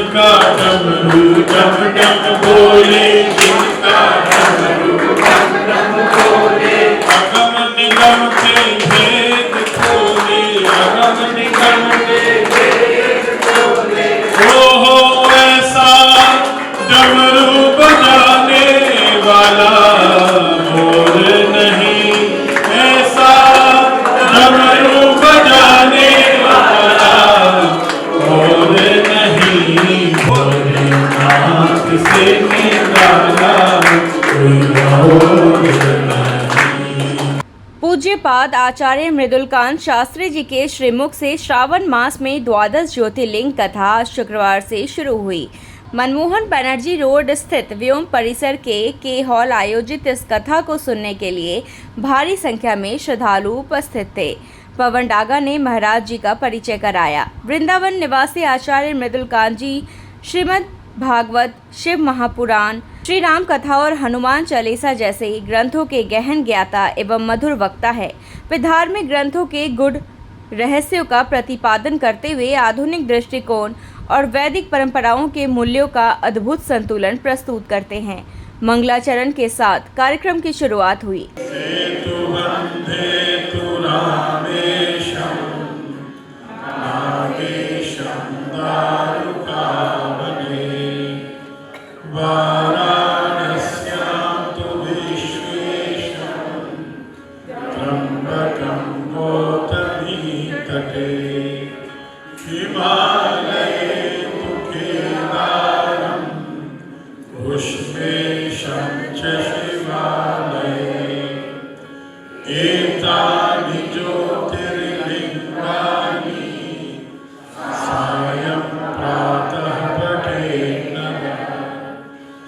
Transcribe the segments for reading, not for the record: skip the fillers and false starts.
जिनका डमरू डम डम बोले, जिनका डमरू डम डम बोले, अगम निगम के भेद खोले, अगम निगम के भेद खोले। हो ऐसा डमरू बजाने वाला और नहीं, ऐसा डमरू बजाने वाला और नहीं, भोलेनाथ से निराला कोई और नहीं। पूज्यपाद आचार्य मृदुलकांत शास्त्री जी के श्रीमुख से श्रावण मास में द्वादश ज्योतिर्लिंग कथा शुक्रवार से शुरू हुई। मनमोहन बनर्जी रोड स्थित व्योम परिसर के हॉल आयोजित इस कथा को सुनने के लिए भारी संख्या में श्रद्धालु उपस्थित थे। पवन डागा ने महाराज जी का परिचय कराया। वृंदावन निवासी आचार्य मृदुलकांत जी श्रीमद् भागवत, शिव महापुराण, श्री राम कथा और हनुमान चालीसा जैसे ग्रंथों के गहन ज्ञाता एवं मधुर वक्ता है। वे धार्मिक ग्रंथों के गूढ़ रहस्यों का प्रतिपादन करते हुए आधुनिक दृष्टिकोण और वैदिक परंपराओं के मूल्यों का अद्भुत संतुलन प्रस्तुत करते हैं। मंगलाचरण के साथ कार्यक्रम की शुरुआत हुई। एतानि ज्योतिर्लिंगानि सायं प्रातः पठेन्न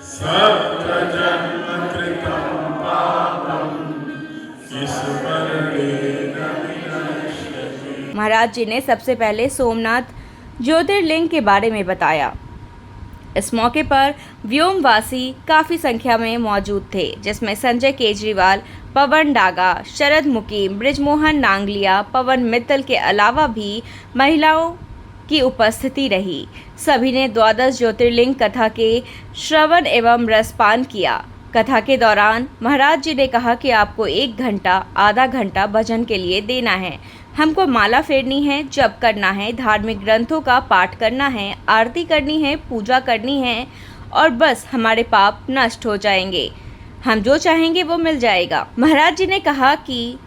सप्तजन्म कृतं पापं स्मरणेन विनश्यति। महाराज जी ने सबसे पहले सोमनाथ ज्योतिर्लिंग के बारे में बताया। इस मौके पर व्योमवासी काफ़ी संख्या में मौजूद थे, जिसमें संजय केजरीवाल, पवन डागा, शरद मुकीम, ब्रिजमोहन नांगलिया, पवन मित्तल के अलावा भी महिलाओं की उपस्थिति रही। सभी ने द्वादश ज्योतिर्लिंग कथा के श्रवण एवं रसपान किया। कथा के दौरान महाराज जी ने कहा कि आपको 1 घंटा आधा घंटा भजन के लिए देना है, हमको माला फेरनी है, जप करना है, धार्मिक ग्रंथों का पाठ करना है, आरती करनी है, पूजा करनी है और बस हमारे पाप नष्ट हो जाएंगे, हम जो चाहेंगे वो मिल जाएगा। महाराज जी ने कहा कि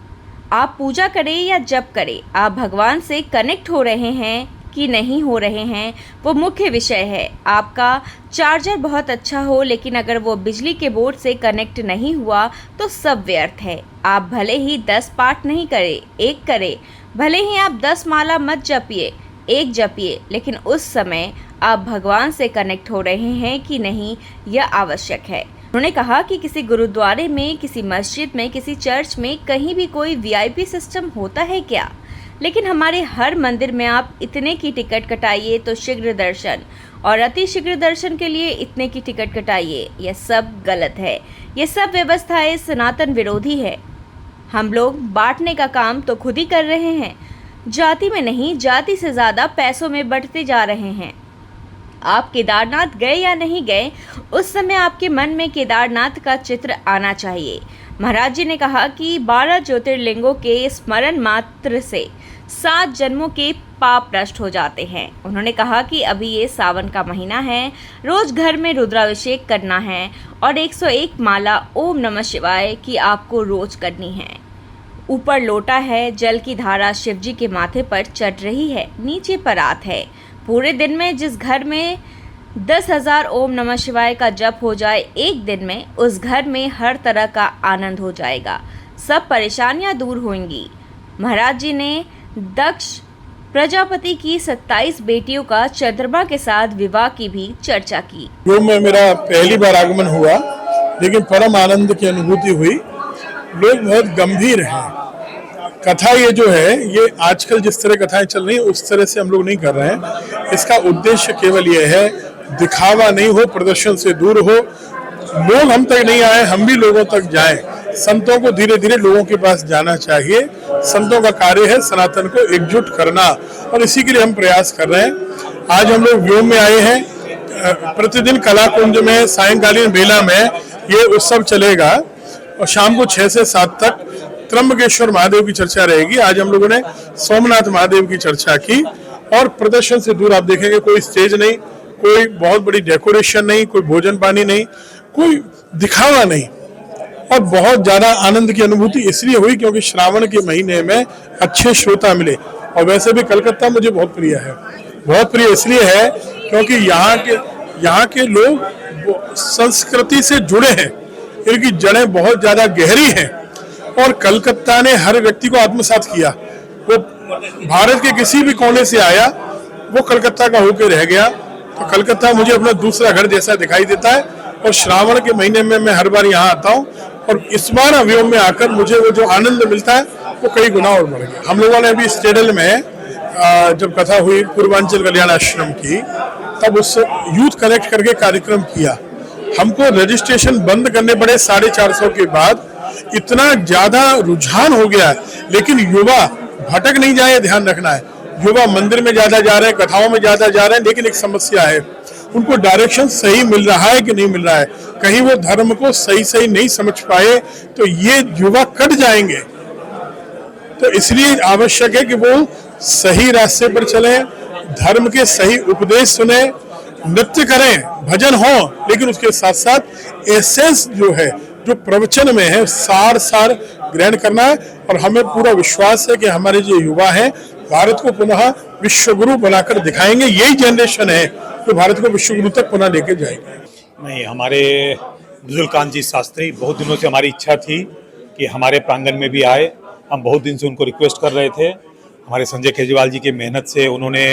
आप पूजा करें या जप करें, आप भगवान से कनेक्ट हो रहे हैं कि नहीं हो रहे हैं वो मुख्य विषय है। आपका चार्जर बहुत अच्छा हो, लेकिन अगर वो बिजली के बोर्ड से कनेक्ट नहीं हुआ तो सब व्यर्थ है। आप भले ही 10 पाठ नहीं करें, 1 करें, भले ही आप 10 माला मत जपिए, 1 जपिए, लेकिन उस समय आप भगवान से कनेक्ट हो रहे हैं कि नहीं, यह आवश्यक है। उन्होंने कहा कि किसी गुरुद्वारे में, किसी मस्जिद में, किसी चर्च में कहीं भी कोई VIP सिस्टम होता है क्या? लेकिन हमारे हर मंदिर में आप इतने की टिकट कटाइए तो शीघ्र दर्शन, और अति शीघ्र दर्शन के लिए इतने की टिकट कटाइए। यह सब गलत है। ये सब व्यवस्थाएं सनातन विरोधी है। हम लोग बांटने का काम तो खुद ही कर रहे हैं, जाति में नहीं, जाति से ज़्यादा पैसों में बढ़ते जा रहे हैं। आप केदारनाथ गए या नहीं गए, उस समय आपके मन में केदारनाथ का चित्र आना चाहिए। महाराज जी ने कहा कि 12 ज्योतिर्लिंगों के स्मरण मात्र से 7 जन्मों के पाप नष्ट हो जाते हैं। उन्होंने कहा कि अभी ये सावन का महीना है, रोज घर में रुद्राभिषेक करना है और 101 माला ओम नमः शिवाय की आपको रोज करनी है। ऊपर लोटा है, जल की धारा शिव जी के माथे पर चढ़ रही है, नीचे परात है। पूरे दिन में जिस घर में 10,000 ओम नमः शिवाय का जप हो जाए एक दिन में, उस घर में हर तरह का आनंद हो जाएगा, सब परेशानियां दूर होंगी। महाराज जी ने दक्ष प्रजापति की 27 बेटियों का चंद्रमा के साथ विवाह की भी चर्चा की। योग में मेरा पहली बार आगमन हुआ, लेकिन परम आनंद की अनुभूति हुई। लोग बहुत गंभीर हैं। कथा ये जो है, ये आजकल जिस तरह कथाएं चल रही हैं उस तरह से हम लोग नहीं कर रहे हैं। इसका उद्देश्य केवल ये है, दिखावा नहीं हो, प्रदर्शन से दूर हो, लोग हम तक नहीं आए, हम भी लोगों तक जाएं। संतों को धीरे धीरे लोगों के पास जाना चाहिए। संतों का कार्य है सनातन को एकजुट करना, और इसी के लिए हम प्रयास कर रहे हैं। आज हम लोग व्योम में आए हैं। प्रतिदिन कला कुंज में सायंकालीन बेला में ये उत्सव चलेगा और शाम को 6 से 7 तक त्र्यंबकेश्वर महादेव की चर्चा रहेगी। आज हम लोगों ने सोमनाथ महादेव की चर्चा की और प्रदर्शन से दूर आप देखेंगे कोई स्टेज नहीं, कोई बहुत बड़ी डेकोरेशन नहीं, कोई भोजन पानी नहीं, कोई दिखावा नहीं और बहुत ज्यादा आनंद की अनुभूति इसलिए हुई क्योंकि श्रावण के महीने में अच्छे श्रोता मिले। और वैसे भी कलकत्ता मुझे बहुत प्रिय है, बहुत प्रिय इसलिए है क्योंकि यहाँ के लोग संस्कृति से जुड़े हैं, इनकी जड़ें बहुत ज्यादा गहरी हैं और कलकत्ता ने हर व्यक्ति को आत्मसात किया। वो भारत के किसी भी कोने से आया वो कलकत्ता का होकर रह गया। तो कलकत्ता मुझे अपना दूसरा घर जैसा दिखाई देता है और श्रावण के महीने में मैं हर बार यहाँ आता हूँ और इस बार अवयव में आकर मुझे वो जो आनंद मिलता है वो कई गुना और बढ़ गया। हम लोगों ने अभी स्टेडल में जब कथा हुई पूर्वांचल कल्याण आश्रम की, तब उस यूथ कनेक्ट करके कार्यक्रम किया। हमको रजिस्ट्रेशन बंद करने पड़े 450 के बाद, इतना ज्यादा रुझान हो गया है। लेकिन युवा भटक नहीं जाए, ध्यान रखना है। युवा मंदिर में ज्यादा जा रहे हैं, कथाओं में ज्यादा जा रहे हैं, लेकिन एक समस्या है, उनको डायरेक्शन सही मिल रहा है कि नहीं मिल रहा है। कहीं वो धर्म को सही नहीं समझ पाए तो ये युवा कट जाएंगे। तो इसलिए आवश्यक है कि वो सही रास्ते पर चलें, धर्म के सही उपदेश सुने, नृत्य करें, भजन हो, लेकिन उसके साथ साथ एसेंस जो है, जो प्रवचन में है, सार ग्रहण करना है। और हमें पूरा विश्वास है कि हमारे जो युवा हैं भारत को पुनः विश्वगुरु बनाकर दिखाएंगे। यही जनरेशन है जो भारत को विश्वगुरु तक पुनः लेके जाएगी। नहीं, हमारे मृदुलकांत जी शास्त्री, बहुत दिनों से हमारी इच्छा थी कि हमारे प्रांगण में भी आए। हम बहुत दिन से उनको रिक्वेस्ट कर रहे थे। हमारे संजय केजरीवाल जी की मेहनत से उन्होंने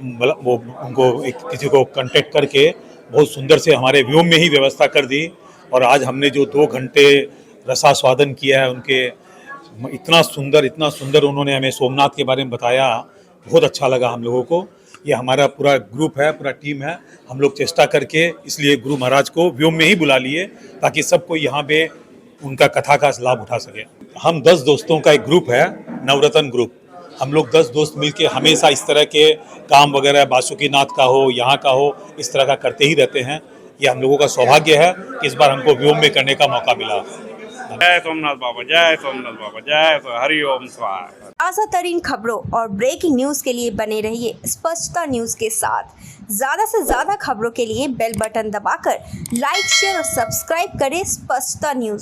उनको किसी को कांटेक्ट करके बहुत सुंदर से हमारे व्योम में ही व्यवस्था कर दी। और आज हमने जो 2 घंटे रसास्वादन किया है उनके, इतना सुंदर उन्होंने हमें सोमनाथ के बारे में बताया, बहुत अच्छा लगा हम लोगों को। ये हमारा पूरा ग्रुप है, पूरा टीम है। हम लोग चेष्टा करके इसलिए गुरु महाराज को व्योम में ही बुला लिए ताकि सबको यहाँ पे उनका कथा का लाभ उठा सके। हम 10 दोस्तों का एक ग्रुप है, नवरत्न ग्रुप। हम लोग 10 दोस्त मिलके हमेशा इस तरह के काम वगैरह बासुकीनाथ का हो, यहाँ का हो, इस तरह का करते ही रहते हैं। ये हम लोगों का सौभाग्य है कि इस बार हमको व्योम में करने का मौका मिला। जय सोमनाथ बाबा, जय सोमनाथ बाबा, जय हरि ओम स्वाहा। ताज़ा तरीन खबरों और ब्रेकिंग न्यूज़ के लिए बने रहिए स्पष्टता न्यूज़ के साथ। ज़्यादा से ज़्यादा खबरों के लिए बेल बटन दबाकर लाइक, शेयर और सब्सक्राइब करें स्पष्टता न्यूज़।